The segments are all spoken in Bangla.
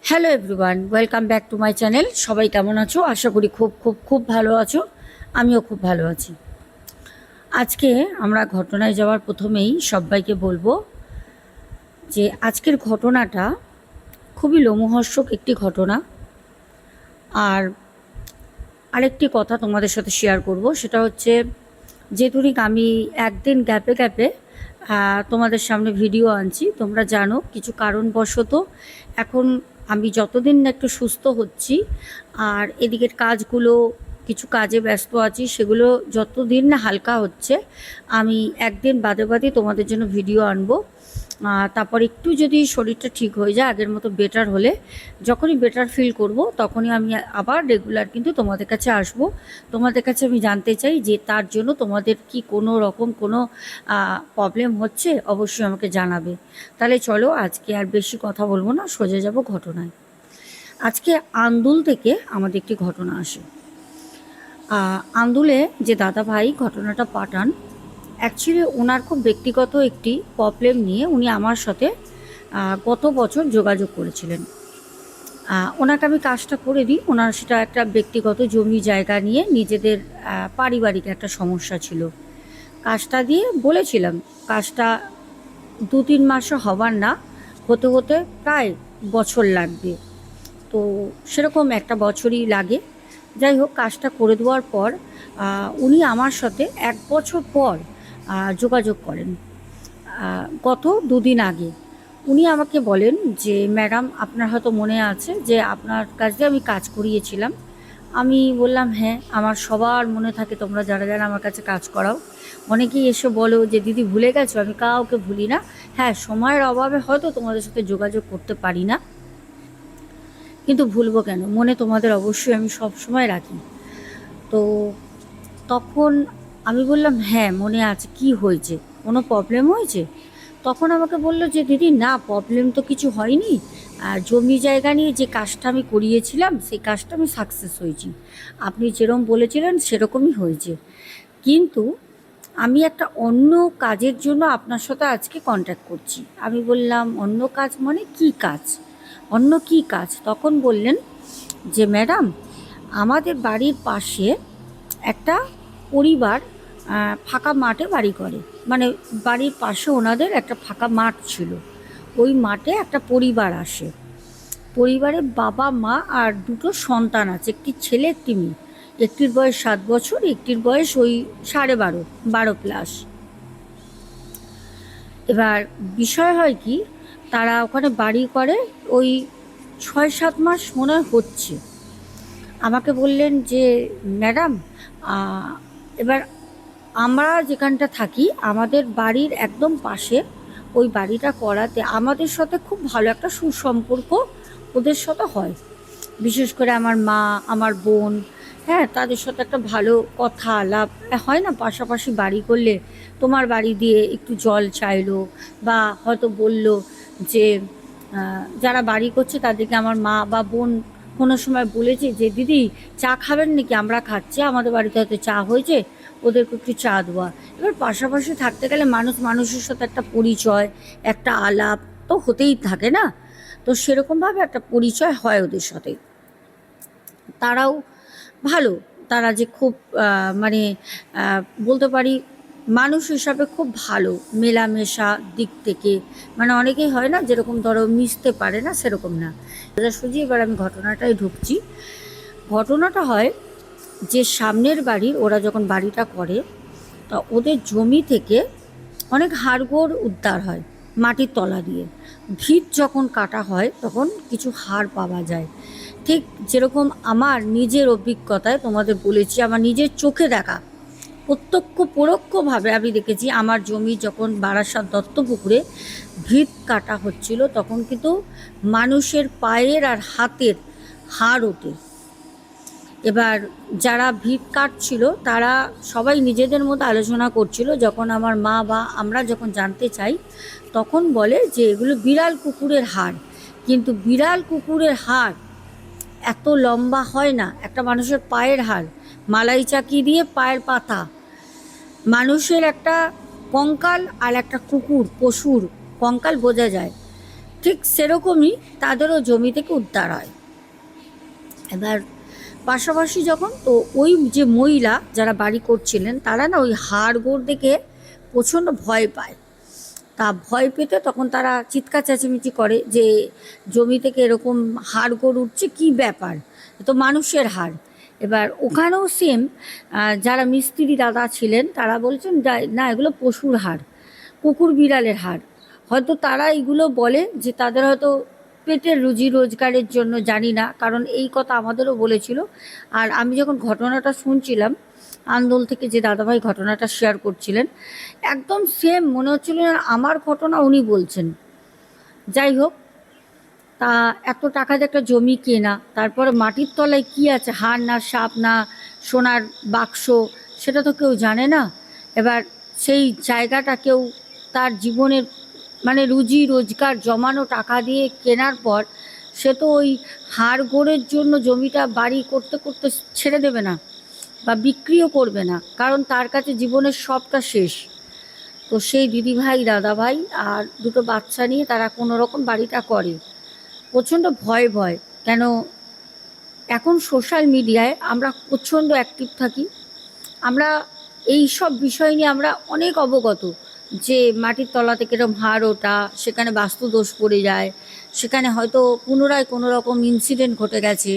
Hello everyone, welcome back to my channel. সবাই কেমন আছো? আশা করি খুব খুব খুব ভালো আছো। আমিও খুব ভালো আছি। আজকে আমরা ঘটনায় যাওয়ার প্রথমেই সবাইকে বলবো যে আজকের ঘটনাটা খুবই লোমহর্ষক একটি ঘটনা। আর আরেকটি কথা তোমাদের সাথে শেয়ার করব, সেটা হচ্ছে যেহেতুনিক আমি একদিন গ্যাপে গ্যাপে তোমাদের সামনে ভিডিও আনছি, তোমরা জানো কিছু কারণবশত এখন আমি যতদিন না একটু সুস্থ হচ্ছি আর এদিকের কাজগুলো কিছু কাজে ব্যস্ত আছি, সেগুলো যতদিন না হালকা হচ্ছে আমি একদিন বাদে বাদে তোমাদের জন্য ভিডিও আনবো। তারপর একটু যদি শরীরটা ঠিক হয়ে যায়, আগের মতো বেটার হলে, যখনই বেটার ফিল করব তখনই আমি আবার রেগুলার কিন্তু তোমাদের কাছে আসব। তোমাদের কাছে আমি জানতে চাই যে তার জন্য তোমাদের কি কোনো রকম কোনো প্রবলেম হচ্ছে, অবশ্যই আমাকে জানাবে। তাহলে চলো আজকে আর বেশি কথা বলবো না, সোজা যাব ঘটনায়। আজকে আন্দুল থেকে আমাদের একটি ঘটনা আসে। আন্দুলে যে দাদা ভাই ঘটনাটা পাঠান, অ্যাকচুয়ালি ওনার খুব ব্যক্তিগত একটি প্রবলেম নিয়ে উনি আমার সাথে গত বছর যোগাযোগ করেছিলেন। ওনাকে আমি কাজটা করে দিই। ওনার সেটা একটা ব্যক্তিগত জমি জায়গা নিয়ে নিজেদের পারিবারিক একটা সমস্যা ছিল। কাজটা দিয়ে বলেছিলাম, কাজটা 2-3 মাসও হবার না, হতে হতে প্রায় বছর লাগবে। তো সেরকম একটা বছরই লাগে। যাই হোক, কাজটা করে দেওয়ার পর উনি আমার সাথে 1 বছর পর যোগাযোগ করেন। গত 2 দিন আগে উনি আমাকে বলেন যে ম্যাডাম, আপনার হয়তো মনে আছে যে আপনার কাছ দিয়ে আমি কাজ করিয়েছিলাম। আমি বললাম হ্যাঁ, আমার সবার মনে থাকে, তোমরা যারা যারা আমার কাছে কাজ করাও। অনেকেই এসে বলো যে দিদি ভুলে গেছো। আমি কাউকে ভুলি না। হ্যাঁ, সময়ের অভাবে হয়তো তোমাদের সাথে যোগাযোগ করতে পারি না, কিন্তু ভুলবো কেন, মনে তোমাদের অবশ্যই আমি সব সময় রাখি। তো তখন আমি বললাম হ্যাঁ মনে আছে, কি হয়েছে, কোনো প্রবলেম হয়েছে? তখন আমাকে বলল যে দিদি না, প্রবলেম তো কিছু হয়নি। জমি জায়গা নিয়ে যে কাজটা আমি করিয়েছিলাম সেই কাজটা আমি সাকসেস হয়েছি। আপনি যেরকম বলেছিলেন সেরকমই হয়েছে, কিন্তু আমি একটা অন্য কাজের জন্য আপনার সাথে আজকে কন্ট্যাক্ট করছি। আমি বললাম অন্য কাজ মানে কী কাজ, অন্য কী কাজ? তখন বললেন যে ম্যাডাম, আমাদের বাড়ির পাশে একটা পরিবার ফাঁকা মাঠে বাড়ি করে। মানে বাড়ির পাশে ওনাদের একটা ফাঁকা মাঠ ছিল, ওই মাঠে একটা পরিবার আসে। পরিবারে বাবা মা আর 2টো সন্তান আছে, একটি ছেলে একটি মেয়ে। একটির বয়স 7 বছর, একটির বয়স ওই 12.5 এবার বিষয় হয় কি, তারা ওখানে বাড়ি করে ওই 6-7 মাস মনে হয় হচ্ছে। আমাকে বললেন যে ম্যাডাম, এবার আমরা যেখানটা থাকি আমাদের বাড়ির একদম পাশে ওই বাড়িটা করাতে আমাদের সাথে খুব ভালো একটা সুসম্পর্ক ওদের সাথে হয়। বিশেষ করে আমার মা, আমার বোন, হ্যাঁ, তাদের সাথে একটা ভালো কথা আলাপ হয় না। পাশাপাশি বাড়ি করলে তোমার বাড়ি দিয়ে একটু জল চাইলো বা হয়তো বলল যে যারা বাড়ি করছে তাদেরকে আমার মা বা বোন কোনো সময় বলেছে যে দিদি চা খাবেন নাকি, আমরা খাচ্ছি, আমাদের বাড়িতে হয়তো চা হয়েছে, ওদেরকে একটু চা দেওয়া। এবার পাশাপাশি থাকতে গেলে মানুষ মানুষের সাথে একটা পরিচয়, একটা আলাপ তো হতেই থাকে না। তো সেরকমভাবে একটা পরিচয় হয় ওদের সাথে। তারাও ভালো, তারা যে খুব মানে বলতে পারি মানুষ হিসাবে খুব ভালো, মেলামেশা দিক থেকে। মানে অনেকেই হয় না যেরকম ধরো মিশতে পারে না, সেরকম না। সোজাসুজি এবার আমি ঘটনাটাই ঢুকছি। ঘটনাটা হয় যে সামনের বাড়ির ওরা যখন বাড়িটা করে, তা ওদের জমি থেকে অনেক হাড়গোড় উদ্ধার হয় মাটির তলা দিয়ে। ভিত যখন কাটা হয় তখন কিছু হাড় পাওয়া যায়। ঠিক যেরকম আমার নিজের অভিজ্ঞতায় তোমাদের বলেছি, আমার নিজের চোখে দেখা, প্রত্যক্ষ পরোক্ষভাবে আমি দেখেছি। আমার জমি যখন বারাসাত দত্তপুকুরে ভিত কাটা হচ্ছিল তখন কিন্তু মানুষের পায়ের আর হাতের হাড় ওঠে। এবার যারা ভিত কাটছিল তারা সবাই নিজেদের মধ্যে আলোচনা করছিল। যখন আমার মা বা আমরা যখন জানতে চাই তখন বলে যে এগুলো বিড়াল কুকুরের হাড়। কিন্তু বিড়াল কুকুরের হাড় এত লম্বা হয় না, একটা মানুষের পায়ের হাড়, মালাই চাকি দিয়ে পায়ের পাতা, মানুষের একটা কঙ্কাল আর একটা কুকুর পশুর কঙ্কাল বোঝা যায়। ঠিক সেরকমই তাদেরও জমি থেকে উদ্ধার হয়। এবার পাশাপাশি যখন তো ওই যে মহিলা যারা বাড়ি করছিলেন তারা না ওই হাড়গোড় দেখে প্রচণ্ড ভয় পায়। তা ভয় পেতে তখন তারা চিৎকার চেঁচামেচি করে যে জমি থেকে এরকম হাড়গোড় উঠছে, কী ব্যাপার, এ তো মানুষের হাড়। এবার ওখানেও সেম, যারা মিস্ত্রি দাদা ছিলেন তারা বলছেন না এগুলো পশুর হাড়, কুকুর বিড়ালের হাড়। হয়তো তারা এগুলো বলে যে তাদের হয়তো পেটের রুজি রোজগারের জন্য, জানি না, কারণ এই কথা আমাদেরও বলেছিল। আর আমি যখন ঘটনাটা শুনছিলাম আন্দোল থেকে যে দাদাভাই ঘটনাটা শেয়ার করছিলেন, একদম সেম মনে হচ্ছিল আমার ঘটনা উনি বলছেন। যাই হোক, তা এত টাকা দিয়ে একটা জমি কেনা, তারপরে মাটির তলায় কি আছে, হাড় না সাপ না সোনার বাক্স, সেটা তো কেউ জানে না। এবার সেই জায়গাটা কেউ তার জীবনের মানে রুজি রোজগার জমানো টাকা দিয়ে কেনার পর সে তো ওই হাড় গোড়ের জন্য জমিটা বাড়ি করতে করতে ছেড়ে দেবে না বা বিক্রিও করবে না, কারণ তার কাছে জীবনের সবটা শেষ। তো সেই দিদিভাই দাদাভাই আর দুটো বাচ্চা নিয়ে তারা কোনো রকম বাড়িটা করে। প্রচণ্ড ভয় ভয়, কেন এখন সোশ্যাল মিডিয়ায় আমরা প্রচণ্ড অ্যাক্টিভ থাকি, আমরা এই সব বিষয় নিয়ে আমরা অনেক অবগত, যে মাটির তলা থেকে এরকম হাড় ওঠা, সেখানে বাস্তুদোষ পড়ে যায়, সেখানে হয়তো পুনরায় কোনো রকম ইনসিডেন্ট ঘটে গেছে,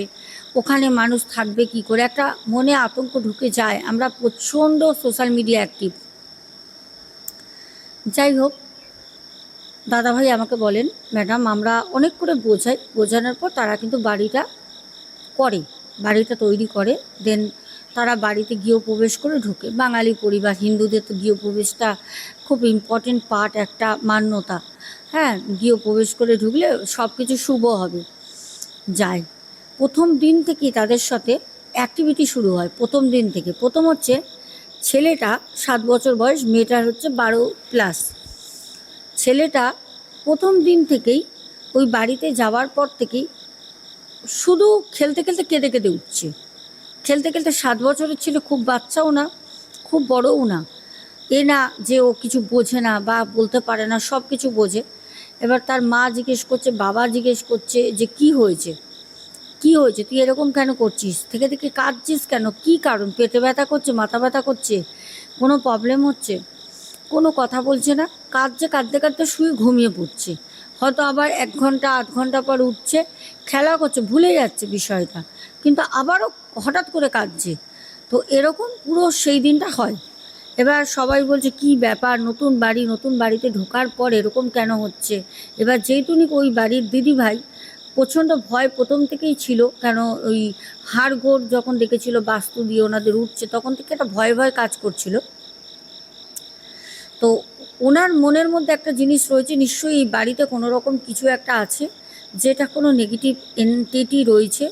ওখানে মানুষ থাকবে কি করে, একটা মনে আতঙ্ক ঢুকে যায়। আমরা প্রচণ্ড সোশ্যাল মিডিয়া অ্যাক্টিভ। যাই হোক, দাদাভাই আমাকে বলেন, ম্যাডাম আমরা অনেক করে বোঝাই, বোঝানোর পর তারা কিন্তু বাড়িটা করে, বাড়িটা তৈরি করে। দেন তারা বাড়িতে গৃহপ্রবেশ করে ঢোকে। বাঙালি পরিবার, হিন্দুদের তো গৃহপ্রবেশটা খুব ইম্পর্টেন্ট পার্ট, একটা মান্যতা। হ্যাঁ, গৃহপ্রবেশ করে ঢুকলে সব কিছু শুভ হবে। যায়, প্রথম দিন থেকেই তাদের সাথে অ্যাক্টিভিটি শুরু হয়। প্রথম দিন থেকে প্রথম হচ্ছে ছেলেটা 7 বছর বয়স, মেয়েটার হচ্ছে 12+। ছেলেটা প্রথম দিন থেকেই ওই বাড়িতে যাওয়ার পর থেকেই শুধু খেলতে খেলতে কেঁদে কেঁদে উঠছে। খেলতে খেলতে 7 বছরের ছিল, খুব বাচ্চাও না খুব বড়ও না, এ না যে ও কিছু বোঝে না বা বলতে পারে না, সব কিছু বোঝে। এবার তার মা জিজ্ঞেস করছে, বাবা জিজ্ঞেস করছে যে কি হয়েছে, কি হয়েছে, তুই এরকম কেন করছিস, থেকে থেকে কাঁদছিস কেন, কি কারণ, পেটে ব্যথা করছে, মাথা ব্যথা করছে, কোনো প্রবলেম হচ্ছে? কোনো কথা বলছে না, কাঁদছে, কাঁদতে কাঁদতে শুয়ে ঘুমিয়ে পড়ছে। হয়তো আবার 1 ঘন্টা 8 ঘন্টা পর উঠছে, খেলা করছে, ভুলে যাচ্ছে বিষয়টা, কিন্তু আবারও হঠাৎ করে কাঁদছে। তো এরকম পুরো সেই দিনটা হয়। এবার সবাই বলছে কি ব্যাপার, নতুন বাড়ি, নতুন বাড়িতে ঢোকার পর এরকম কেন হচ্ছে। এবার যেহেতুনি ওই বাড়ির দিদিভাই প্রচণ্ড ভয় প্রথম থেকেই ছিল, কেন ওই হাড়গোড় যখন দেখেছিল বাস্তু দিয়ে ওনাদের উঠছে, তখন থেকে একটা ভয় ভয় কাজ করছিল। তো ওনার মনের মধ্যে একটা জিনিস রয়েছে, নিশ্চয়ই এই বাড়িতে কোনো রকম কিছু একটা আছে, যেটা কোনো নেগেটিভ এন্টিটি রয়েছে,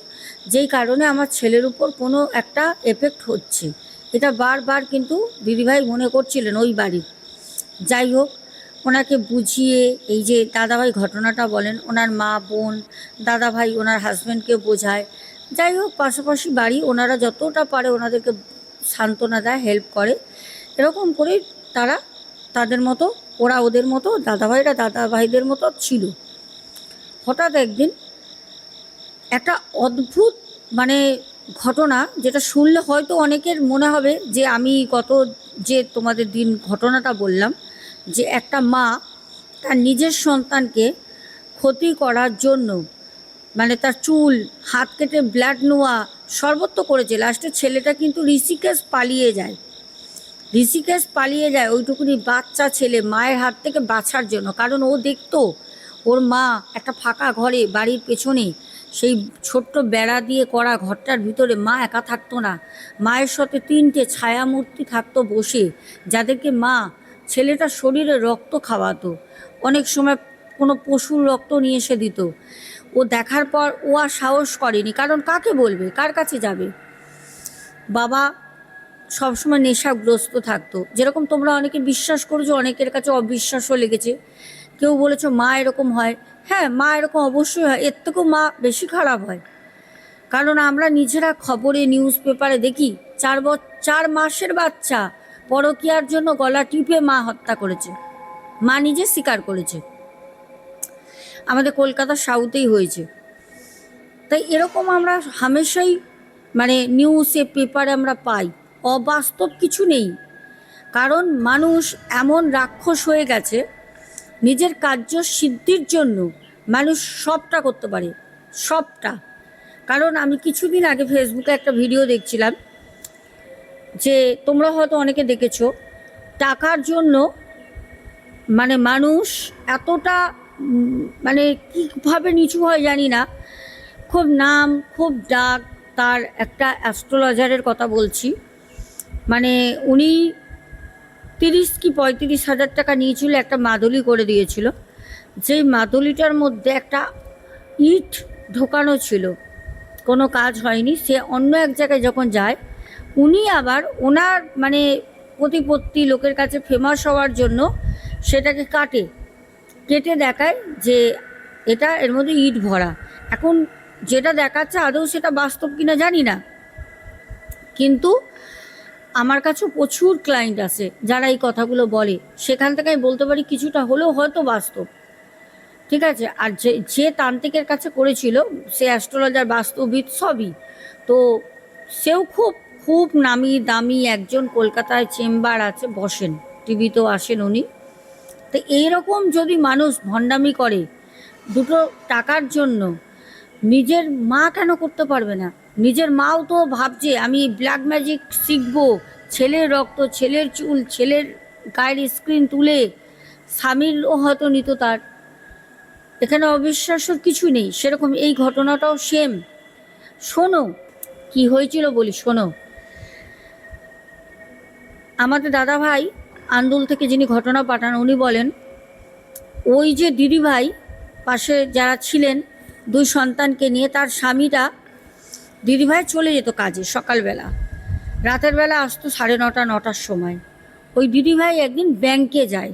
যেই কারণে আমার ছেলের উপর কোনো একটা এফেক্ট হচ্ছে। এটা বারবার কিন্তু দিদিভাই মনে করছিলেন ওই বাড়ির। যাই হোক, ওনাকে বুঝিয়ে এই যে দাদাভাই ঘটনাটা বলেন, ওনার মা বোন দাদাভাই ওনার হাজব্যান্ডকে বোঝায়। যাই হোক, পাশাপাশি বাড়ি ওনারা যতটা পারে ওনাদেরকে সান্ত্বনা দেয়, হেল্প করে। এরকম করেই তারা তাদের মতো, ওরা ওদের মতো, দাদাভাইরা দাদাভাইদের মতো ছিল। হঠাৎ একদিন একটা অদ্ভুত মানে ঘটনা, যেটা শুনলে হয়তো অনেকের মনে হবে যে আমি গত যে তোমাদের দিন ঘটনাটা বললাম, যে একটা মা তার নিজের সন্তানকে ক্ষতি করার জন্য, মানে তার চুল হাত কেটে ব্লাড নেওয়া সর্বত্র করেছে। লাস্টে ছেলেটা কিন্তু ঋষিকেশ পালিয়ে যায়, ঋষিকেশ পালিয়ে যায় ওইটুকুনি বাচ্চা ছেলে মায়ের হাত থেকে বাঁচার জন্য। কারণ ও দেখতো ওর মা একটা ফাঁকা ঘরে, বাড়ির পেছনে সেই ছোট্ট বেড়া দিয়ে করা ঘরটার ভিতরে মা একা থাকতো না, মায়ের সাথে 3টে ছায়ামূর্তি থাকতো বসে, যাদেরকে মা ছেলেটার শরীরে রক্ত খাওয়াতো, অনেক সময় কোনো পশুর রক্ত নিয়ে এসে দিত। ও দেখার পর ও আর সাহস করেনি, কারণ কাকে বলবে, কার কাছে যাবে। বাবা সবসময় নেশাগ্রস্ত থাকতো, যেরকম তোমরা অনেকে বিশ্বাস করেছো, অনেকের কাছে অবিশ্বাসও লেগেছে। কেউ বলেছো মা এরকম হয়, হ্যাঁ মা এরকম অবশ্যই হয়, এর থেকেও মা বেশি খারাপ হয়। কারণ আমরা নিজেরা খবরে নিউজ পেপারে দেখি 4 মাসের বাচ্চা পরকীয়ার জন্য গলা টিপে মা হত্যা করেছে, মা নিজে স্বীকার করেছে। আমাদের কলকাতার সাউথেই হয়েছে। তাই এরকম আমরা হামেশাই মানে নিউজে পেপারে আমরা পাই, অবাস্তব কিছু নেই। কারণ মানুষ এমন রাক্ষস হয়ে গেছে, নিজের কার্য সিদ্ধির জন্য মানুষ সবটা করতে পারে, সবটা। কারণ আমি কিছুদিন আগে ফেসবুকে একটা ভিডিও দেখছিলাম, যে তোমরা হয়তো অনেকে দেখেছো, টাকার জন্য মানে মানুষ এতটা মানে কীভাবে নিচু হয় জানি না, খুব নাম খুব ডাক। তার একটা অ্যাস্ট্রোলজারের কথা বলছি, মানে উনি 30 কি 35 হাজার টাকা নিয়েছিল, একটা মাদুলি করে দিয়েছিল। যেই মাদুলিটার মধ্যে একটা ইট ঢোকানো ছিল, কোনো কাজ হয়নি। সে অন্য এক জায়গায় যখন যায়, উনি আবার ওনার মানে প্রতিপত্তি লোকের কাছে ফেমাস হওয়ার জন্য সেটাকে কেটে দেখায় যে এটা এর মধ্যে ইট ভরা। এখন যেটা দেখাচ্ছে আদৌ সেটা বাস্তব কিনা জানি না, কিন্তু আমার কাছেও প্রচুর ক্লায়েন্ট আছে যারা এই কথাগুলো বলে, সেখান থেকে আমি বলতে পারি কিছুটা হলেও হয়তো বাস্তব। ঠিক আছে। আর যে তান্ত্রিকের কাছে করেছিল সে অ্যাস্ট্রোলজার, বাস্তুবিদ সবই, তো সেও খুব খুব নামি দামি একজন, কলকাতায় চেম্বার আছে, বসেন, টিভিতেও আসেন উনি। তো এইরকম যদি মানুষ ভণ্ডামি করে দুটো টাকার জন্য, নিজের মা কেন করতে পারবে না? নিজের মাও তো ভাবছে আমি ব্ল্যাক ম্যাজিক শিখবো, ছেলের রক্ত, ছেলের চুল, ছেলের গায়ের স্ক্রিন তুলে স্বামীরও হয়তো নিত তার। এখানে অবিশ্বাস্য কিছু নেই। সেরকম এই ঘটনাটাও সেম। শোনো কি হয়েছিল বলি, শোনো। আমাদের দাদা ভাই আন্দুল থেকে যিনি ঘটনা পাঠান, উনি বলেন ওই যে দিদিভাই পাশে যারা ছিলেন, 2 সন্তানকে নিয়ে, তার স্বামীটা, দিদিভাই চলে যেত কাজে সকালবেলা, রাতের বেলা আসতো 9:30 9টার সময়। ওই দিদিভাই একদিন ব্যাংকে যায়,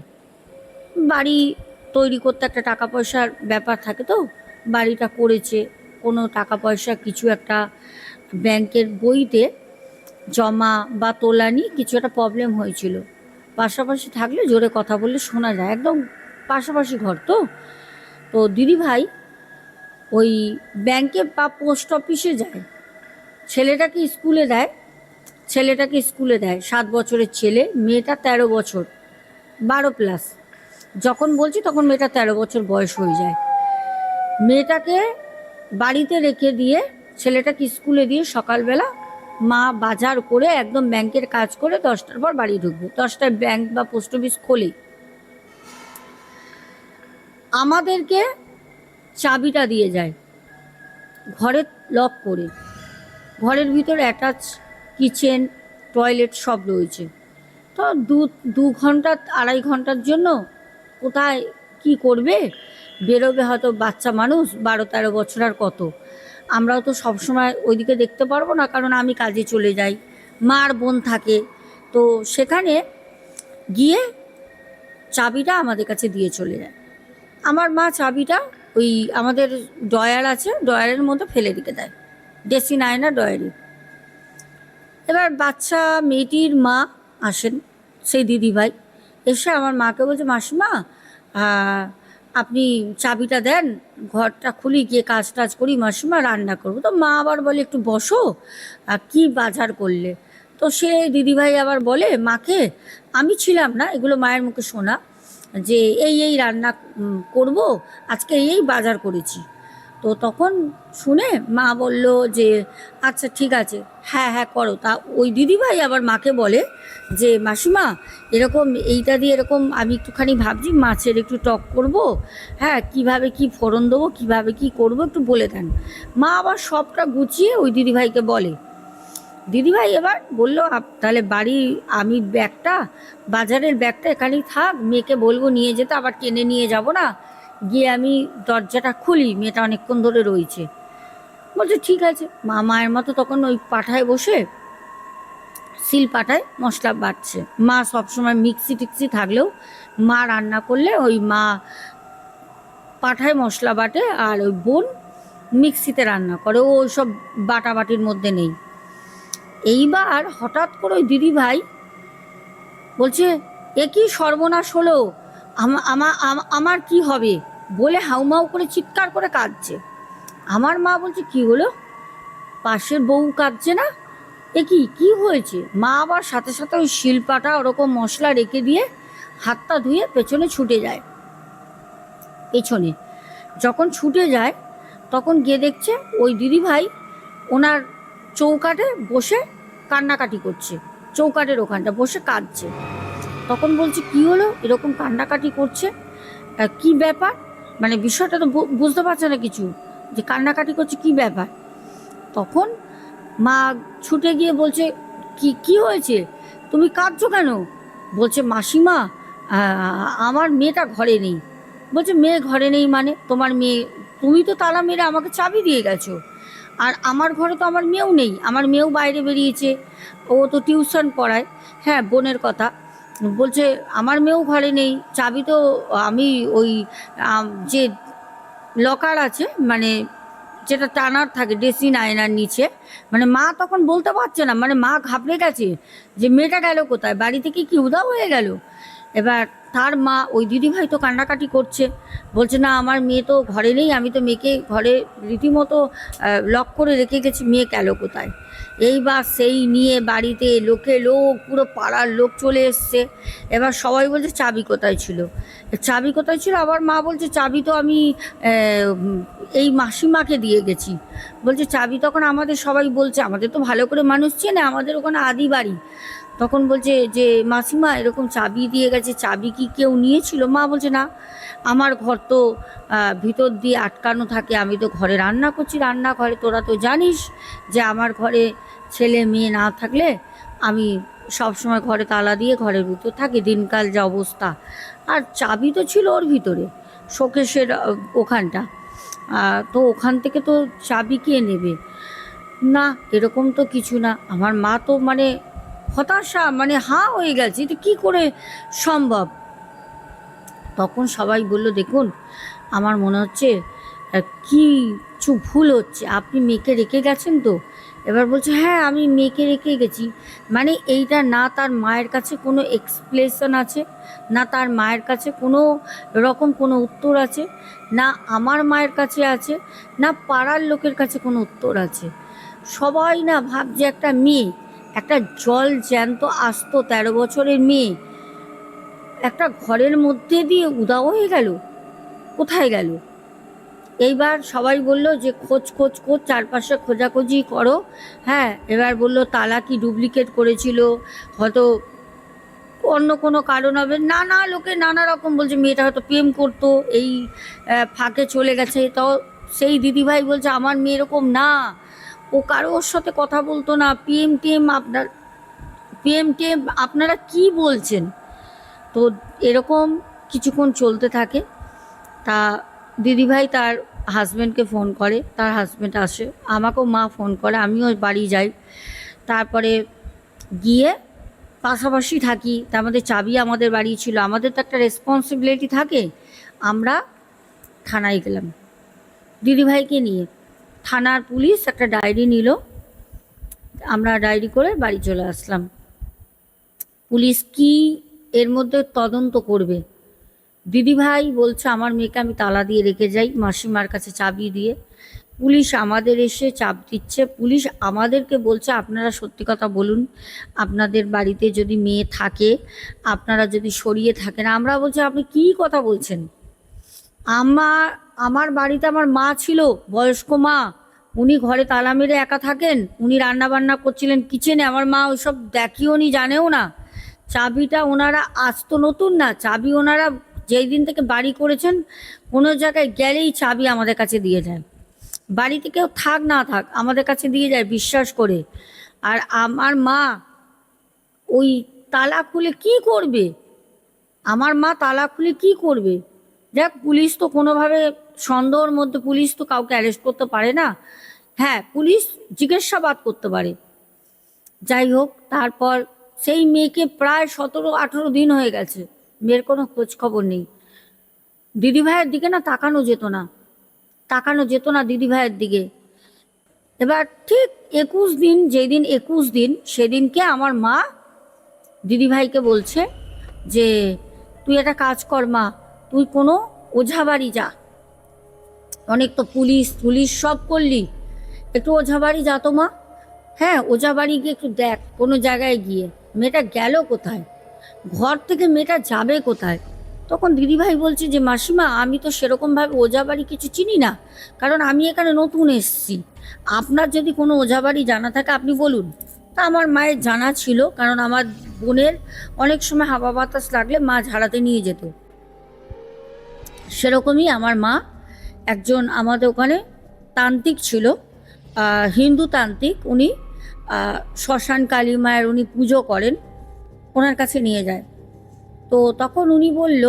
বাড়ি তৈরি করতে একটা টাকা পয়সার ব্যাপার থাকে, তো বাড়িটা করেছে, কোনো টাকা পয়সা কিছু একটা ব্যাংকের বইতে জমা বা তোলানি কিছু একটা প্রবলেম হয়েছিল। পাশাপাশি থাকলে জোরে কথা বললে শোনা যায়, একদম পাশাপাশি ঘর তো। তো দিদিভাই ওই ব্যাংকে বা পোস্ট অফিসে যায়, ছেলেটাকে স্কুলে দেয় 7 বছরের ছেলে, মেয়েটা 13 বছর, 12+। যখন বলছি তখন মেয়েটা 13 বছর বয়স হয়ে যায়। মেয়েটাকে বাড়িতে রেখে দিয়ে ছেলেটাকে স্কুলে দিয়ে সকালবেলা মা বাজার করে একদম ব্যাংকের কাজ করে 10টার পর বাড়ি ঢুকবে। 10টায় ব্যাংক বা পোস্ট অফিস খোলে। আমাদেরকে চাবিটা দিয়ে যায়, ঘরের লক করে। ঘরের ভিতরে অ্যাটাচ কিচেন, টয়লেট সব রয়েছে। তো 2 ঘন্টা 2.5 ঘন্টার জন্য কোথায় কি করবে, বেরোবে হয়তো, বাচ্চা মানুষ 12-13 বছর, আর কত। আমরাও তো সবসময় ওইদিকে দেখতে পারবো না, কারণ আমি কাজে চলে যাই, মার বোন থাকে। তো সেখানে গিয়ে চাবিটা আমাদের কাছে দিয়ে চলে যায়। আমার মা চাবিটা ওই আমাদের ড্রয়ার আছে, ড্রয়ারের মধ্যে ফেলে রেখে দেয়, ড্রেসিং আয়না ড্রয়ারে। এবার বাচ্চা মেয়েটির মা আসেন, সেই দিদিভাই এসে আমার মাকে বলছে, মাসিমা আপনি চাবিটা দেন, ঘরটা খুলি, গিয়ে কাজ টাজ করি মাসিমা, রান্না করবো। তো মা আবার বলে একটু বসো, কি বাজার করলে? তো সে দিদিভাই আবার বলে মাকে, আমি ছিলাম না, এগুলো মায়ের মুখে শোনা, যে এই রান্না করব, আজকে এই বাজার করেছি। তো তখন শুনে মা বলল যে আচ্ছা ঠিক আছে, হ্যাঁ হ্যাঁ করো। তা ওই দিদিভাই আবার মাকে বলে যে মাসিমা এরকম এইটা দিয়ে এরকম আমি একটুখানি ভাবছি মাছের একটু টক করব, হ্যাঁ কীভাবে কি ফোড়ন দেবো, কীভাবে কি করব একটু বলে দেন। মা আবার সবটা গুছিয়ে ওই দিদিভাইকে বলে। দিদিভাই এবার বললো তাহলে বাড়ি, আমি বাজারের ব্যাগটা এখানেই থাক, মেয়েকে বলবো নিয়ে যেতে, আবার টেনে নিয়ে যাব না, গিয়ে আমি দরজাটা খুলি, মেয়েটা অনেকক্ষণ ধরে রয়েছে। বলছে ঠিক আছে। মায়ের মতো তখন ওই পাঠায় বসে শিল পাঠায় মশলা বাটছে। মা সবসময় মিক্সি টিক্সি থাকলেও মা রান্না করলে ওই মা পাঠায় মশলা বাটে, আর ওই বোন মিক্সিতে রান্না করে, ও ওই সব বাটাবাটির মধ্যে নেই। এইবার হঠাৎ করে ওই দিদিভাই বলছে এ কি সর্বনাশ হলো, আমার কি হবে? বলে হাউমাউ করে চিৎকার করে কাঁদছে। আমার মা বলছে কি হলো, পাশের বউ কাঁদছে না, এ কি কি হয়েছে? মা আবার সাথে সাথে ওই শিলপাটা ওরকম মশলা রেখে দিয়ে হাতটা ধুয়ে পেছনে ছুটে যায়। পেছনে যখন ছুটে যায় তখন গিয়ে দেখছে ওই দিদিভাই ওনার চৌকাঠে বসে কান্নাকাটি করছে, চৌকাঠের ওখানটা বসে কাঁদছে। তখন বলছে কি হলো, এরকম কান্নাকাটি করছে, কি ব্যাপার? মানে বিষয়টা তো বুঝতে পারছে না কিছু, যে কান্নাকাটি করছে কি ব্যাপার। তখন মা ছুটে গিয়ে বলছে কি কি হয়েছে, তুমি কাঁদছো কেন? বলছে মাসিমা আমার মেয়েটা ঘরে নেই। বলছে মেয়ে ঘরে নেই মানে? তোমার মেয়ে, তুমি তো তালা মেরে আমাকে চাবি দিয়ে গেছো, আর আমার ঘরে তো আমার মেয়েও নেই, আমার মেয়েও বাইরে বেরিয়েছে, ও তো টিউশন পড়ায়। হ্যাঁ, বোনের কথা বলছে, আমার মেয়েও ঘরে নেই, চাবি তো আমি ওই যে লকার আছে, মানে যেটা টানার থাকে ড্রেসিং আয়নার নিচে, মানে মা তখন বলতে পারছে না, মানে মা ঘাবড়ে গেছে যে মেয়েটা গেল কোথায়, বাড়ি থেকে কি উধাও হয়ে গেল। এবার তার মা, ওই দিদিভাই তো কান্নাকাটি করছে, বলছে না আমার মেয়ে তো ঘরে নেই, আমি তো মেয়েকে ঘরে রীতিমতো লক করে রেখে গেছি, মেয়ে গেল কোথায়। এইবার সেই নিয়ে বাড়িতে লোকে লোক, পুরো পাড়ার লোক চলে এসছে। এবার সবাই বলছে চাবি কোথায় ছিল, চাবি কোথায় ছিল। আবার মা বলছে চাবি তো আমি এই মাসিমাকে দিয়ে গেছি। বলছে চাবি, তখন আমাদের সবাই বলছে, আমাদের তো ভালো করে মানুষ চেনে, আমাদের ওখানে আদি বাড়ি। তখন বলছে যে মাসিমা এরকম চাবি দিয়ে গেছে, চাবি কি কেউ নিয়েছিল? মা বলছে না, আমার ঘর তো ভিতর দিয়ে আটকানো থাকে, আমি তো ঘরে রান্না করছি, রান্নাঘরে, তোরা তো জানিস যে আমার ঘরে ছেলে মেয়ে না থাকলে আমি সবসময় ঘরে তালা দিয়ে ঘরের ভিতর থাকি, দিনকাল যা অবস্থা। আর চাবি তো ছিল ওর ভিতরে, শোকেশের ওখানটা, তো ওখান থেকে তো চাবি কে নেবে? না, এরকম তো কিছু না। আমার মা তো মানে হতাশা, মানে হাঁ হয়ে গেছে, এটা কী করে সম্ভব। তখন সবাই বলল দেখুন, আমার মনে হচ্ছে কিছু ভুল হচ্ছে, আপনি মেয়েকে রেখে গেছেন তো? এবার বলছে হ্যাঁ আমি মেয়েকে রেখে গেছি। মানে এইটা না তার মায়ের কাছে কোনো এক্সপ্লেশন আছে, না তার মায়ের কাছে কোনো রকম কোনো উত্তর আছে, না আমার মায়ের কাছে আছে, না পাড়ার লোকের কাছে কোনো উত্তর আছে। সবাই না ভাবছে একটা মেয়ে, একটা জল জ্যান্ত আস্ত 13 বছরের মেয়ে একটা ঘরের মধ্যে দিয়ে উধাও হয়ে গেল, কোথায় গেল? এইবার সবাই বলল যে খোঁজ খোঁজ খোঁজ, চারপাশে খোঁজাখুঁজি করো। হ্যাঁ, এবার বলল তালা কি ডুপ্লিকেট করেছিল, হয়তো অন্য কোনো কারণ হবে, নানা লোকে নানা রকম বলছে, মেয়েটা হয়তো প্রেম করতো, এই ফাঁকে চলে গেছে। তাও সেই দিদিভাই বলছে আমার মেয়ে এরকম না, ও কারোর সাথে কথা বলতো না, পিএম টিএম আপনারা কি বলছেন? তো এরকম কিছুক্ষণ চলতে থাকে। তা দিদিভাই তার হাজব্যান্ডকে ফোন করে, তার হাজব্যান্ড আসে, আমাকেও মা ফোন করে, আমিও বাড়ি যাই। তারপরে গিয়ে পাশাপাশি থাকি, তার মধ্যে চাবি আমাদের বাড়ি ছিল, আমাদের তো একটা রেসপন্সিবিলিটি থাকে। আমরা থানায় গেলাম দিদিভাইকে নিয়ে, থানার পুলিশ একটা ডায়েরি নিল, আমরা ডায়েরি করে বাড়ি চলে আসলাম। পুলিশ কি এর মধ্যে তদন্ত করবে? দিদিভাই বলছে আমার মেয়েকে আমি তালা দিয়ে রেখে যাই মাসিমার কাছে চাবি দিয়ে। পুলিশ আমাদের এসে চাপ দিচ্ছে, পুলিশ আমাদেরকে বলছে আপনারা সত্যি কথা বলুন, আপনাদের বাড়িতে যদি মেয়ে থাকে, আপনারা যদি সরিয়ে থাকেন। আমরা বলছি আপনি কী কথা বলছেন? আমার বাড়িতে আমার মা ছিল, বয়স্ক মা, উনি ঘরে তালা মেরে একা থাকেন, উনি রান্না বান্না করছিলেন কিচেনে, আমার মা ওইসব দেখিও নি, জানেও না। চাবিটা ওনারা আজ তো নতুন না, চাবি ওনারা যেই দিন থেকে বাড়ি করেছেন, কোনো জায়গায় গেলেই চাবি আমাদের কাছে দিয়ে যায়, বাড়িতে কেউ থাক না থাক আমাদের কাছে দিয়ে যায় বিশ্বাস করে। আর আমার মা ওই তালা খুলে কি করবে? আমার মা তালা খুলে কি করবে? দেখ, পুলিশ তো কোনোভাবে সন্দেহর মধ্যে, পুলিশ তো কাউকে অ্যারেস্ট করতে পারে না। হ্যাঁ, পুলিশ জিজ্ঞাসাবাদ করতে পারে। যাই হোক, তারপর সেই মেয়েকে প্রায় 17-18 দিন হয়ে গেছে, মেয়ের কোনো খোঁজ খবর নেই। দিদিভাইয়ের দিকে না তাকানো যেত না, তাকানো যেত না দিদিভাইয়ের দিকে। এবার ঠিক 21 দিন, যেদিন 21 দিন সেদিনকে আমার মা দিদিভাইকে বলছে যে তুই একটা কাজ কর মা, তুই কোনো ওঝা বাড়ি যা, অনেক তো পুলিশ পুলিশ সব করলি, একটু ওঝা বাড়ি যা তো মা। হ্যাঁ, ওঝা বাড়ি গিয়ে একটু দেখ কোনো জায়গায় গিয়ে মেয়েটা গেল কোথায়, ঘর থেকে মেয়েটা যাবে কোথায়। তখন দিদিভাই বলছে যে মাসিমা, আমি তো সেরকমভাবে ওঝা বাড়ি কিছু চিনি না, কারণ আমি এখানে নতুন এসেছি। আপনার যদি কোনো ওঝা বাড়ি জানা থাকে আপনি বলুন। তা আমার মায়ের জানা ছিল, কারণ আমার বোনের অনেক সময় হাওয়া বাতাস লাগলে মা ঝাড়াতে নিয়ে যেত। সেরকমই আমার মা একজন আমাদের ওখানে তান্ত্রিক ছিল, হিন্দু তান্ত্রিক, উনি শ্মশান কালী মায়ের উনি পুজো করেন, ওনার কাছে নিয়ে যায়। তো তখন উনি বলল,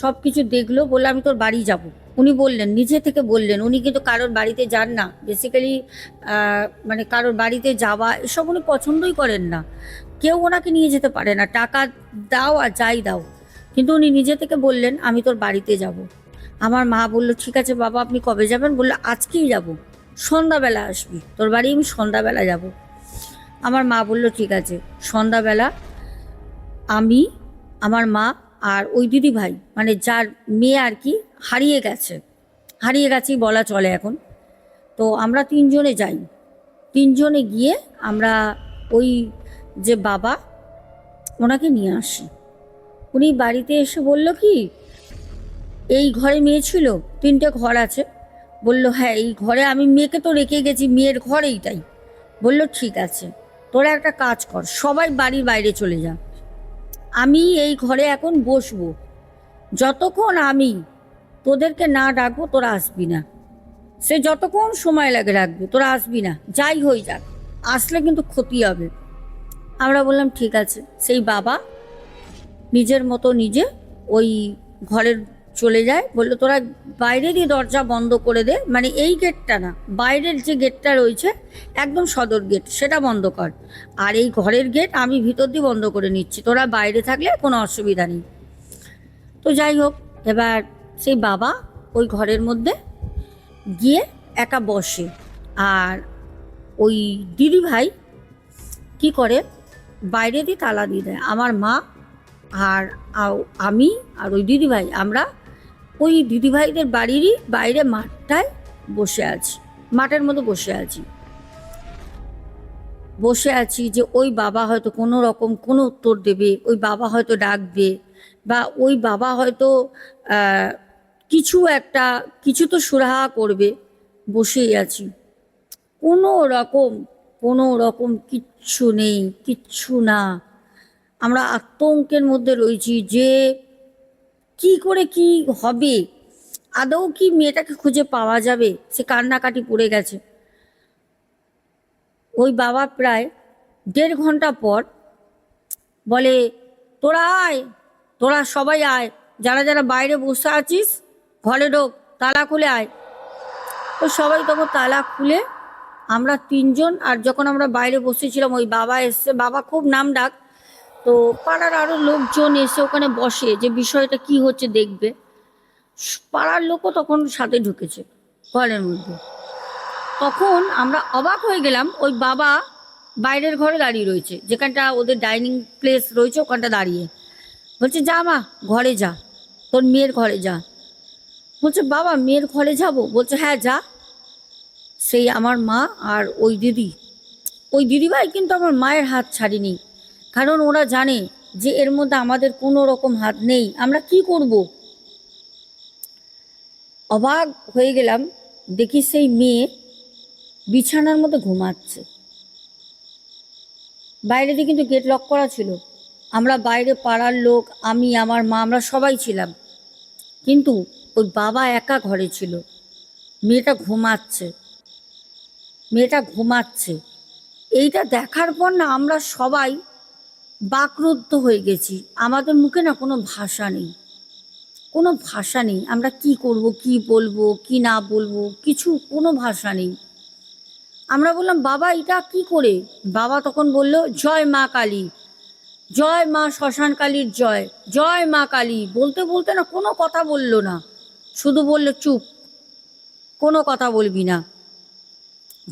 সব কিছু দেখলো, বললো আমি তোর বাড়ি যাব। উনি বললেন, নিজে থেকে বললেন, উনি কিন্তু কারোর বাড়িতে যান না বেসিক্যালি, মানে কারোর বাড়িতে যাওয়া এসব উনি পছন্দই করেন না, কেউ ওনাকে নিয়ে যেতে পারে না, টাকা দাও আর যাই দাও, কিন্তু উনি নিজে থেকে বললেন আমি তোর বাড়িতে যাব। আমার মা বলল ঠিক আছে বাবা, আপনি কবে যাবেন? বললো আজকেই যাব, সন্ধ্যাবেলা আসবি, তোর বাড়ি আমি সন্ধ্যাবেলা যাব। আমার মা বলল ঠিক আছে। সন্ধ্যাবেলা আমি, আমার মা আর ওই দিদি ভাই, মানে যার মেয়ে আর কি হারিয়ে গেছে, হারিয়ে গেছেই বলা চলে এখন, তো আমরা তিনজনে যাই। তিনজনে গিয়ে আমরা ওই যে বাবা, ওনাকে নিয়ে আসি। উনি বাড়িতে এসে বলল কি, এই ঘরে মেয়ে ছিল, 3টে ঘর আছে। বলল হ্যাঁ, এই ঘরে আমি মেয়েকে তো রেখে গেছি, মেয়ের ঘর এইটাই। বলল ঠিক আছে, তোরা একটা কাজ কর, সবাই বাড়ির বাইরে চলে যা, আমি এই ঘরে এখন বসবো, যতক্ষণ আমি তোদেরকে না ডাকবো তোরা আসবি না, সে যতক্ষণ সময় লাগে রাখবে, তোরা আসবি না, যাই হয়ে যাক, আসলে কিন্তু ক্ষতি হবে। আমরা বললাম ঠিক আছে। সেই বাবা নিজের মতো নিজে ওই ঘরের চলে যায়, বললো তোরা বাইরেরই দরজা বন্ধ করে দে, মানে এই গেটটা না, বাইরের যে গেটটা রয়েছে একদম সদর গেট, সেটা বন্ধ কর, আর এই ঘরের গেট আমি ভিতর দিয়ে বন্ধ করে নিচ্ছি, তোরা বাইরে থাকলে কোনো অসুবিধা নেই। তো যাই হোক, এবার সেই বাবা ওই ঘরের মধ্যে গিয়ে একা বসে, আর ওই দিদি ভাই কি করে, বাইরে দিয়ে তালা দিয়ে দেয়। আমার মা আর আমি আর ওই দিদিভাই, আমরা ওই দিদিভাইদের বাড়িরই বাইরে মাঠটায় বসে আছি, মাঠের মধ্যে বসে আছি, বসে আছি যে ওই বাবা হয়তো কোনো রকম কোনো উত্তর দেবে, ওই বাবা হয়তো ডাকবে, বা ওই বাবা হয়তো কিছু একটা, কিছু তো সুরাহা করবে। বসেই আছি, কোনো রকম, কোনো রকম কিচ্ছু নেই, কিচ্ছু না। আমরা আতঙ্কের মধ্যে রয়েছি যে কি করে কি হবে, আদৌ কি মেয়েটাকে খুঁজে পাওয়া যাবে, সে কান্নাকাটি পড়ে গেছে। ওই বাবা প্রায় 1.5 ঘন্টা পর বলে, তোরা আয়, তোরা সবাই আয়, যারা যারা বাইরে বসে আছিস ঘরে ঢোক, তালা খুলে আয়। তো সবাই তখন তালা খুলে, আমরা তিনজন, আর যখন আমরা বাইরে বসেছিলাম ওই বাবা এসছে, বাবা খুব নাম ডাক, তো পাড়ার আরো লোকজন এসে ওখানে বসে যে বিষয়টা কি হচ্ছে দেখবে। পাড়ার লোকও তখন সাথে ঢুকেছে ঘরের মধ্যে। তখন আমরা অবাক হয়ে গেলাম, ওই বাবা বাইরের ঘরে দাঁড়িয়ে রয়েছে, যেখানটা ওদের ডাইনিং প্লেস রয়েছে ওখানটা দাঁড়িয়ে বলছে যা মা ঘরে যা, তোর মেয়ের ঘরে যা। বলছে বাবা মেয়ের ঘরে যাব? বলছে হ্যাঁ যা। সেই আমার মা আর ওই দিদি, ওই দিদিভাই কিন্তু আমার মায়ের হাত ছাড়িনি, কারণ ওরা জানে যে এর মধ্যে আমাদের কোনো রকম হাত নেই, আমরা কি করব। অবাক হয়ে গেলাম, দেখি সেই মেয়ে বিছানার মধ্যে ঘুমাচ্ছে। বাইরে দিয়ে কিন্তু গেট লক করা ছিল, আমরা বাইরে পাড়ার লোক, আমি, আমার মা, আমরা সবাই ছিলাম, কিন্তু ওই বাবা একা ঘরে ছিল, মেয়েটা ঘুমাচ্ছে, মেয়েটা ঘুমাচ্ছে। এইটা দেখার পর না আমরা সবাই বাকরুদ্ধ হয়ে গেছি, আমাদের মুখে না কোনো ভাষা নেই, কোনো ভাষা নেই, আমরা কি করব, কি বলবো, কি না বলবো, কিছু কোনো ভাষা নেই। আমরা বললাম বাবা এটা কি করে? বাবা তখন বলল জয় মা কালী, জয় মা শ্মশান কালীর জয়, জয় মা কালী। বলতে বলতে না কোনো কথা বললো না, শুধু বললো চুপ, কোনো কথা বলবি না,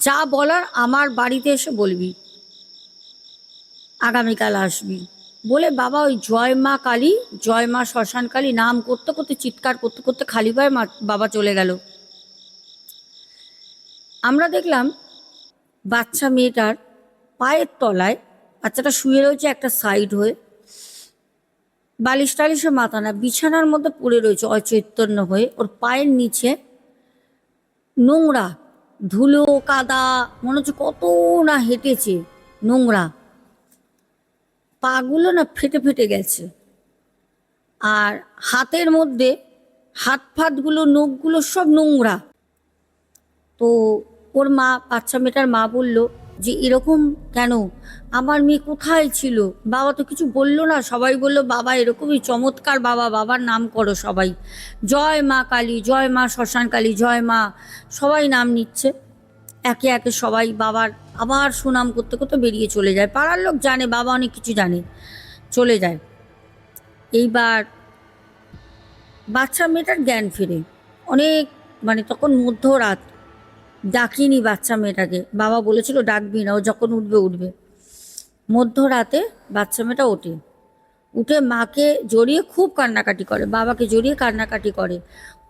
যা বলার আমার বাড়িতে এসে বলবি, আগামীকাল আসবি। বলে বাবা ওই জয় মা কালী, জয় মা শ্মশান কালী নাম করতে করতে, চিৎকার করতে করতে খালি পায়ে বাবা চলে গেল। আমরা দেখলাম বাচ্চা মেয়েটার পায়ের তলায়, বাচ্চাটা শুয়ে রয়েছে একটা সাইড হয়ে, বালিশ টালিশে মাথা না, বিছানার মধ্যে পড়ে রয়েছে অচৈতন্য হয়ে। ওর পায়ের নিচে নোংরা, ধুলো কাদা, মনে হচ্ছে কত না হেঁটেছে, নোংরা, পাগুলো না ফেটে ফেটে গেছে। আর হাতের মধ্যে হাত ফাতগুলো, নখগুলো সব নোংরা। তো ওর মা, বাচ্চা মেয়েটার মা বলল যে এরকম কেন, আমার মেয়ে কোথায় ছিল? বাবা তো কিছু বললো না, সবাই বলল বাবা এরকমই চমৎকার বাবা, বাবার নাম করো সবাই, জয় মা কালী, জয় মা শ্মশান কালী, জয় মা, সবাই নাম নিচ্ছে একে একে সবাই বাবার। আবার সুনাম করতে করতে বেরিয়ে চলে যায়। পাড়ার লোক জানে বাবা অনেক কিছু জানে, চলে যায়। এইবার বাচ্চা মেয়েটার জ্ঞান ফিরে অনেক, মানে তখন মধ্যরাত, ডাকিনি বাচ্চা মেয়েটাকে, বাবা বলেছিল ডাকবি না, ও যখন উঠবে উঠবে। মধ্যরাতে বাচ্চা মেয়েটা ওঠে, উঠে মাকে জড়িয়ে খুব কান্নাকাটি করে, বাবাকে জড়িয়ে কান্নাকাটি করে।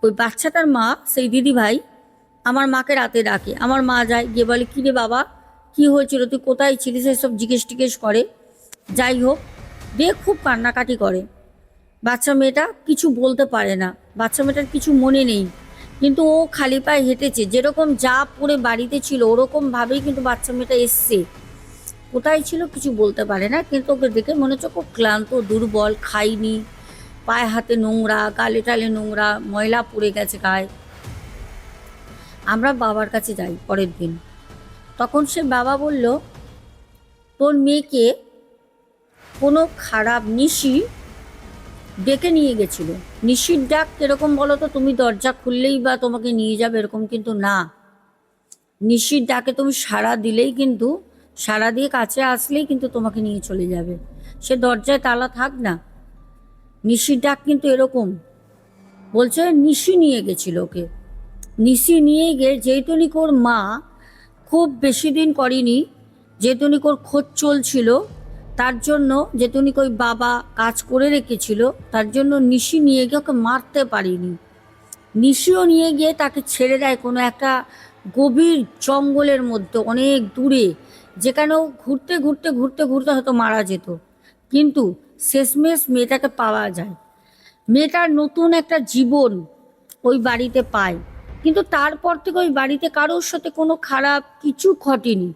ওই বাচ্চাটার মা, সেই দিদি ভাই, আমার মাকে রাতে ডাকে, আমার মা যায়, গিয়ে বলে কী রে বাবা, কী হয়েছিল, তুই কোথায় ছিলিস, এসব জিজ্ঞেস টিজ্ঞেস করে। যাই হোক, দিয়ে খুব কান্নাকাটি করে। বাচ্চা মেয়েটা কিছু বলতে পারে না, বাচ্চা মেয়েটার কিছু মনে নেই, কিন্তু ও খালি পায়ে হেঁটেছে, যেরকম যা পরে বাড়িতে ছিল ওরকমভাবেই কিন্তু বাচ্চা মেয়েটা এসছে। কোথায় ছিল কিছু বলতে পারে না, কিন্তু ওকে দেখে মনে হচ্ছে খুব ক্লান্ত, দুর্বল, খাইনি, পায়ে হাতে নোংরা, গালে টালে নোংরা, ময়লা পড়ে গেছে গায়ে। আমরা বাবার কাছে যাই পরের দিন, তখন সে বাবা বলল তোর মেয়েকে কোনো খারাপ নিশি ডেকে নিয়ে গেছিল। নিশির ডাক কিরকম বলো তো, তুমি দরজা খুললেই বা তোমাকে নিয়ে যাবে এরকম কিন্তু না। নিশির ডাকে তুমি সাড়া দিলেই কিন্তু, সাড়া দিয়ে কাছে আসলেই কিন্তু তোমাকে নিয়ে চলে যাবে, সে দরজায় তালা থাক না। নিশির ডাক কিন্তু এরকম। বলছে নিশি নিয়ে গেছিল ওকে, নিশি নিয়ে গিয়ে যেহেতুনিক ওর মা খুব বেশি দিন করেনি, যেহেতুনিক ওর খোঁজ চলছিল, তার জন্য যেতুনিক ওই বাবা কাজ করে রেখেছিল, তার জন্য নিশি নিয়ে গিয়ে ওকে মারতে পারিনি। নিশিও নিয়ে গিয়ে তাকে ছেড়ে দেয় কোনো একটা গভীর জঙ্গলের মধ্যে অনেক দূরে, যেখানে ও ঘুরতে ঘুরতে ঘুরতে ঘুরতে হয়তো মারা যেত, কিন্তু শেষমেশ মেয়েটাকে পাওয়া যায়। মেয়েটার নতুন একটা জীবন ওই বাড়িতে পায়, কিন্তু তারপর থেকে ওই বাড়িতে কারোর সাথে কোনো খারাপ কিছু ঘটেনি,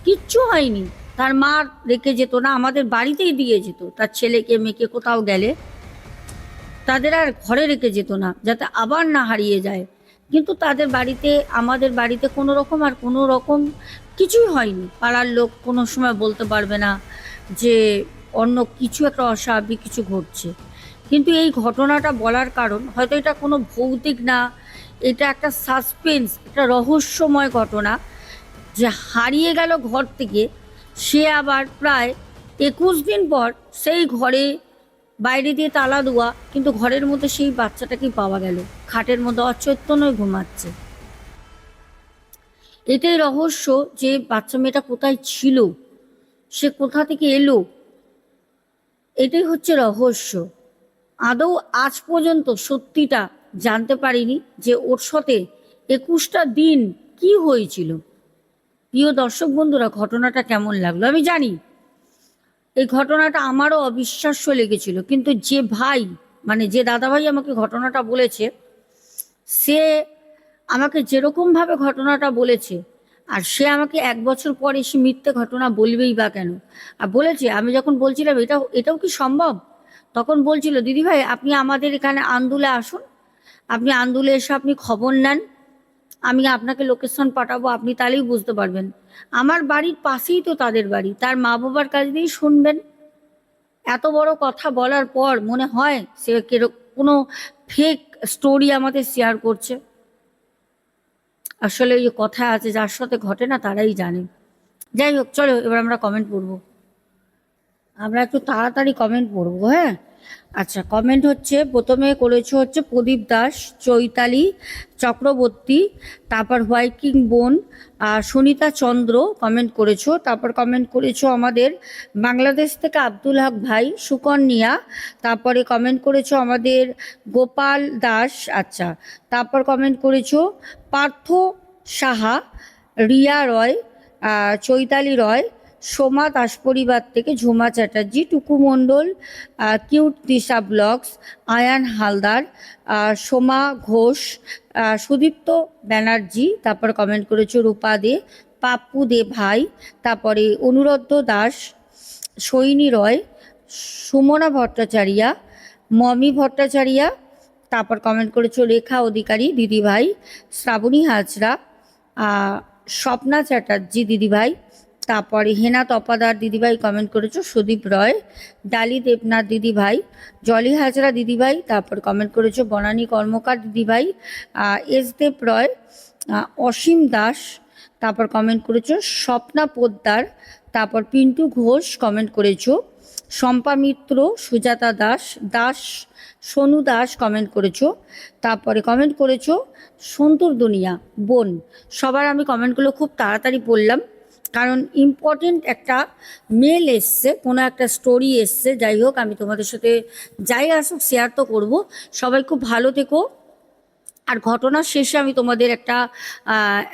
কিচ্ছু হয়নি। তার মা রেখে যেত না, আমাদের বাড়িতেই দিয়ে যেত, তার ছেলেকে মেয়েকে কোথাও গেলে তাদের আর ঘরে রেখে যেত না, যাতে আবার না হারিয়ে যায়। কিন্তু তাদের বাড়িতে, আমাদের বাড়িতে কোনো রকম আর কোনো রকম কিছুই হয়নি। পাড়ার লোক কোনো সময় বলতে পারবে না যে অন্য কিছু একটা অস্বাভাবিক কিছু ঘটছে। কিন্তু এই ঘটনাটা বলার কারণ, হয়তো এটা কোনো ভৌতিক না, এটা একটা সাসপেন্স, একটা রহস্যময় ঘটনা, যে হারিয়ে গেল ঘর থেকে, সে আবার প্রায় 21 দিন পর সেই ঘরে, বাইরে দিয়ে তালা দেওয়া, কিন্তু ঘরের মধ্যে সেই বাচ্চাটাকেই পাওয়া গেল, খাটের মধ্যে অচৈতন্য ঘুমাচ্ছে। এটাই রহস্য, যে বাচ্চা মেয়েটা কোথায় ছিল, সে কোথা থেকে এলো, এটাই হচ্ছে রহস্য। আদৌ আজ পর্যন্ত সত্যিটা জানতে পারিনি যে ওর সাথে 21টা দিন কি হয়েছিল। প্রিয় দর্শক বন্ধুরা, ঘটনাটা কেমন লাগলো আমি জানি, এই ঘটনাটা আমারও অবিশ্বাস্য লেগেছিল, কিন্তু যে ভাই, মানে যে দাদাভাই আমাকে ঘটনাটা বলেছে, সে আমাকে যেরকমভাবে ঘটনাটা বলেছে, আর সে আমাকে 1 বছর পরে সে মিথ্যে ঘটনা বলবেই বা কেন। আর বলেছে, আমি যখন বলছিলাম এটাও কি সম্ভব, তখন বলছিল দিদিভাই আপনি আমাদের এখানে আন্দুলে আসুন, আপনি আন্দুলে এসে আপনি খবর নেন, আমি আপনাকে লোকেশন পাঠাবো, আপনি তাহলেই বুঝতে পারবেন। আমার বাড়ির পাশেই তো তাদের বাড়ি, তার মা বাবার কাছ দিয়েই শুনবেন। এত বড় কথা বলার পর মনে হয় সে কোনো ফেক স্টোরি আমাদের শেয়ার করছে। আসলে এই কথা আছে, যার সাথে ঘটে না তারাই জানে। যাই হোক, চলো এবার আমরা কমেন্ট পড়বো, আমরা একটু তাড়াতাড়ি কমেন্ট পড়বো। হ্যাঁ, আচ্ছা, কমেন্ট হচ্ছে প্রথমে করেছো হচ্ছে প্রদীপ দাস, চৈতালি চক্রবর্তী, তারপর হোয়াইকিং বোন, সুনিতা চন্দ্র কমেন্ট করেছো। তারপর কমেন্ট করেছো আমাদের বাংলাদেশ থেকে আব্দুল হক ভাই, সুকন্যা। তারপরে কমেন্ট করেছো আমাদের গোপাল দাস। আচ্ছা, তারপর কমেন্ট করেছো পার্থ সাহা, রিয়া রয়, চৈতালি রয়, সোমা দাস পরিবার থেকে ঝুমা চ্যাটার্জি, টুকু মণ্ডল, কিউট দিশা ব্লগস, আয়ান হালদার, সোমা ঘোষ, সুদীপ্ত ব্যানার্জি। তারপর কমেন্ট করেছো রূপা দে, পাপ্পু দে ভাই, তারপরে অনুরুদ্ধ দাস, সৈনী রয়, সুমনা ভট্টাচার্যা, মমি ভট্টাচার্যা। তারপর কমেন্ট করেছো রেখা অধিকারী দিদিভাই, শ্রাবণী হাজরা, স্বপ্না চ্যাটার্জি দিদিভাই। তারপরে হেনা তপাদার দিদিভাই কমেন্ট করেছো, সুদীপ রয়, ডালি দেবনাথ দিদিভাই, জলি হাজরা দিদিভাই। তারপর কমেন্ট করেছো বনানী কর্মকার দিদিভাই, এস দেব রয়, অসীম দাস। তারপর কমেন্ট করেছো স্বপ্না পোদ্দার। তারপর পিন্টু ঘোষ কমেন্ট করেছো, শম্পা মিত্র, সুজাতা দাস দাস, সোনু দাস কমেন্ট করেছো। তারপরে কমেন্ট করেছো সন্তুর দুনিয়া বোন। সবার আমি কমেন্টগুলো খুব তাড়াতাড়ি পড়লাম, কারণ ইম্পর্টেন্ট একটা মেল এসছে, কোনো একটা স্টোরি এসছে। যাই হোক, আমি তোমাদের সাথে যাই আসুক শেয়ার তো করবো। সবাই খুব ভালো থেকো। আর ঘটনার শেষে আমি তোমাদের একটা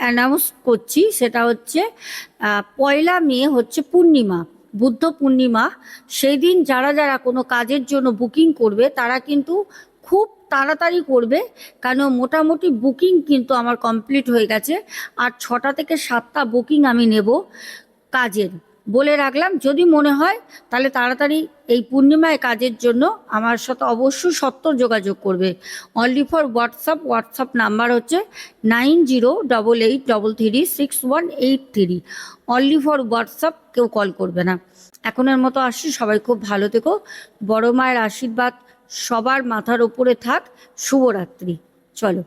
অ্যানাউন্স করছি, সেটা হচ্ছে 1 মে হচ্ছে পূর্ণিমা, বুদ্ধ পূর্ণিমা। সেই দিন যারা যারা কোনো কাজের জন্য বুকিং করবে তারা কিন্তু খুব তাড়াতাড়ি করবে, কারণ মোটামুটি বুকিং কিন্তু আমার কমপ্লিট হয়ে গেছে। আর 6টা থেকে 7টা বুকিং আমি নেব কাজের, বলে রাখলাম। যদি মনে হয় তাহলে তাড়াতাড়ি এই পূর্ণিমায় কাজের জন্য আমার সাথে অবশ্যই সত্তর যোগাযোগ করবে। অনলি ফর হোয়াটসঅ্যাপ নাম্বার হচ্ছে 9088336183। অনলি ফর হোয়াটসঅ্যাপ, কেউ কল করবে না। এখনের মতো আসছি, সবাই খুব ভালো থেকো। বড় মায়ের আশীর্বাদ সবার মাথার ওপরে থাক। শুভরাত্রি। চলো।